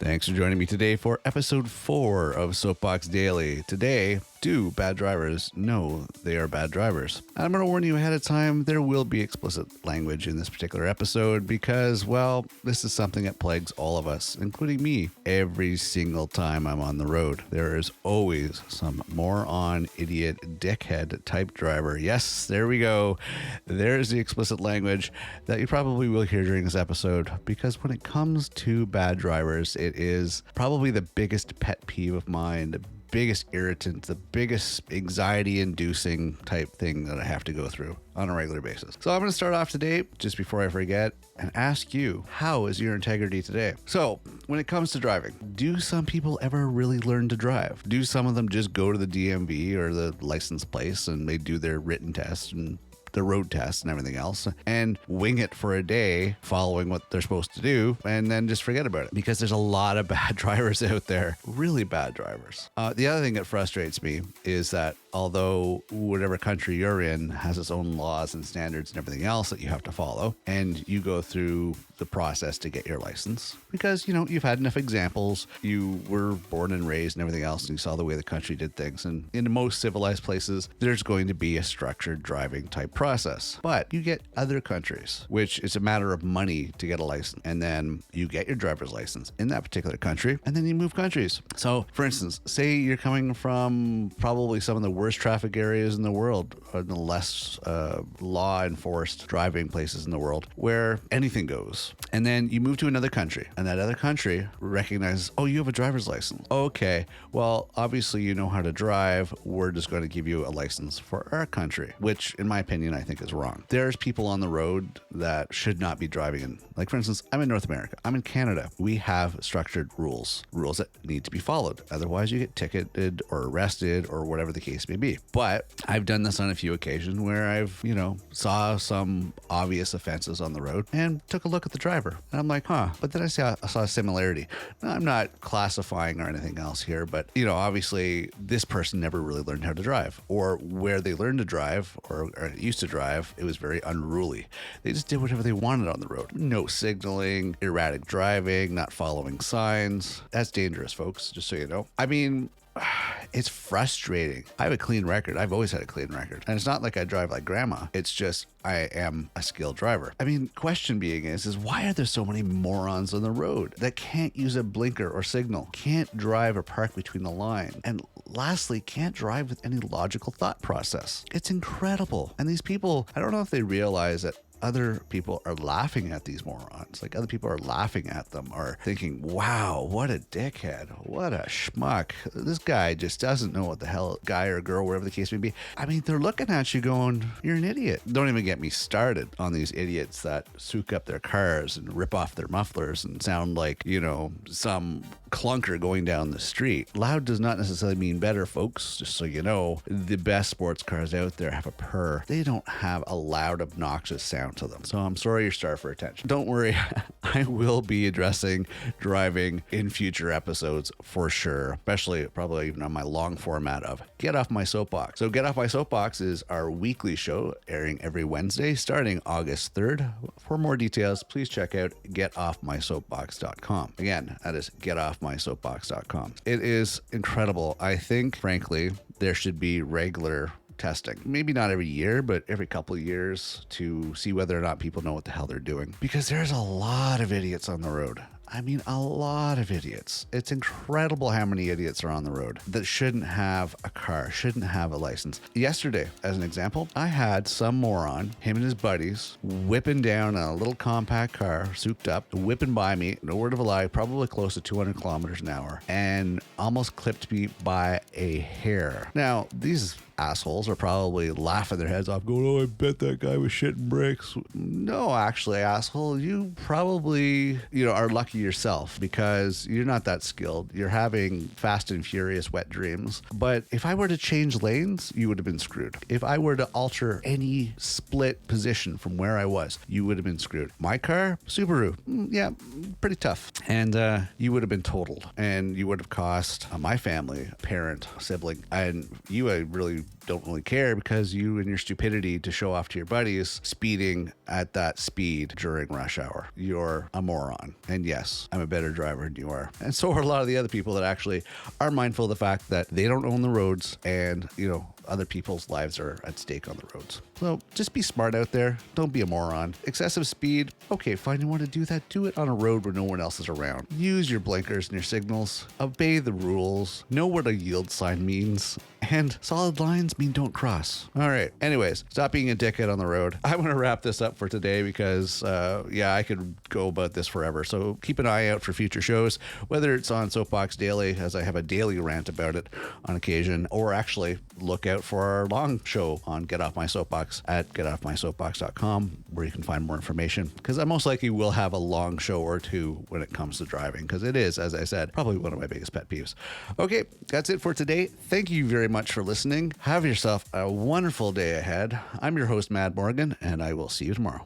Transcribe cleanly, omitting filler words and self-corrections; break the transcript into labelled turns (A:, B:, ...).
A: Thanks for joining me today for episode 4 of Soapbox Daily. Today, do bad drivers know they are bad drivers? I'm going to warn you ahead of time, there will be explicit language in this particular episode because, well, this is something that plagues all of us, including me, every single time I'm on the road. There is always some moron, idiot, dickhead type driver. Yes, there we go. There's the explicit language that you probably will hear during this episode because when it comes to bad drivers, it is probably the biggest pet peeve of mine, the biggest irritant, the biggest anxiety-inducing type thing that I have to go through on a regular basis. So I'm going to start off today, just before I forget, and ask you, how is your integrity today? So when it comes to driving, do some people ever really learn to drive? Do some of them just go to the DMV or the license place and they do their written test and the road test and everything else and wing it for a day following what they're supposed to do and then just forget about it? Because there's a lot of bad drivers out there, really bad drivers. The other thing that frustrates me is that although whatever country you're in has its own laws and standards and everything else that you have to follow, and you go through the process to get your license because, you know, you've had enough examples, you were born and raised and everything else, and you saw the way the country did things. And in most civilized places, there's going to be a structured driving type process. But you get other countries, which is a matter of money to get a license. And then you get your driver's license in that particular country, and then you move countries. So, for instance, say you're coming from probably some of the worst traffic areas in the world, or the less law enforced driving places in the world, where anything goes. And then you move to another country, and that other country recognizes, oh, you have a driver's license. Okay, well, obviously you know how to drive. We're just going to give you a license for our country, which in my opinion, I think is wrong. There's people on the road that should not be driving in. Like, for instance, I'm in North America. I'm in Canada. We have structured rules that need to be followed. Otherwise, you get ticketed or arrested or whatever the case may be. But I've done this on a few occasions where I've, saw some obvious offenses on the road and took a look at the driver. And I'm like, but then I saw a similarity. Now, I'm not classifying or anything else here, but, obviously this person never really learned how to drive, or where they learned to drive or used to drive, it was very unruly. They just did whatever they wanted on the road. No signaling, erratic driving, not following signs. That's dangerous, folks, just so you know. I mean, it's frustrating. I have a clean record. I've always had a clean record. And it's not like I drive like grandma. It's just I am a skilled driver. I mean, question being is why are there so many morons on the road that can't use a blinker or signal, can't drive or park between the line, and lastly, can't drive with any logical thought process? It's incredible. And these people, I don't know if they realize that other people are laughing at these morons. Like, other people are laughing at them or thinking, wow, what a dickhead. What a schmuck. This guy just doesn't know what the hell, guy or girl, wherever the case may be. I mean, they're looking at you going, you're an idiot. Don't even get me started on these idiots that soak up their cars and rip off their mufflers and sound like, some clunker going down the street. Loud does not necessarily mean better, folks. Just so you know, the best sports cars out there have a purr. They don't have a loud, obnoxious sound to them. So I'm sorry you're starved for attention. Don't worry, I will be addressing driving in future episodes for sure, especially probably even on my long format of Get Off My Soapbox. So Get Off My Soapbox is our weekly show airing every Wednesday starting August 3rd. For more details, please check out getoffmysoapbox.com. Again, that is getoffmysoapbox.com. It is incredible. I think, frankly, there should be regular testing. Maybe not every year, but every couple of years to see whether or not people know what the hell they're doing. Because there's a lot of idiots on the road. I mean, a lot of idiots. It's incredible how many idiots are on the road that shouldn't have a car, shouldn't have a license. Yesterday, as an example, I had some moron, him and his buddies, whipping down a little compact car, souped up, whipping by me, no word of a lie, probably close to 200 kilometers an hour, and almost clipped me by a hair. Now, these assholes are probably laughing their heads off going, oh, I bet that guy was shitting bricks. No, actually, asshole, you probably, are lucky yourself because you're not that skilled. You're having fast and furious wet dreams. But if I were to change lanes, you would have been screwed. If I were to alter any split position from where I was, you would have been screwed. My car, Subaru, yeah, pretty tough. And you would have been totaled. And you would have cost my family, parent, sibling, and you really don't really care because you and your stupidity to show off to your buddies speeding at that speed during rush hour. You're a moron. And yes, I'm a better driver than you are. And so are a lot of the other people that actually are mindful of the fact that they don't own the roads and, other people's lives are at stake on the roads. So just be smart out there. Don't be a moron. Excessive speed. Okay, fine. You want to do that? Do it on a road where no one else is around. Use your blinkers and your signals. Obey the rules. Know what a yield sign means. And solid lines mean don't cross. All right. Anyways, stop being a dickhead on the road. I'm going to wrap this up for today because, I could go about this forever. So keep an eye out for future shows, whether it's on Soapbox Daily, as I have a daily rant about it on occasion, or actually look out for our long show on Get Off My Soapbox at getoffmysoapbox.com, where you can find more information, because I most likely will have a long show or two when it comes to driving, because it is, as I said, probably one of my biggest pet peeves. Okay, that's it for today. Thank you very much for listening. Have yourself a wonderful day ahead. I'm your host, Mad Morgan, and I will see you tomorrow.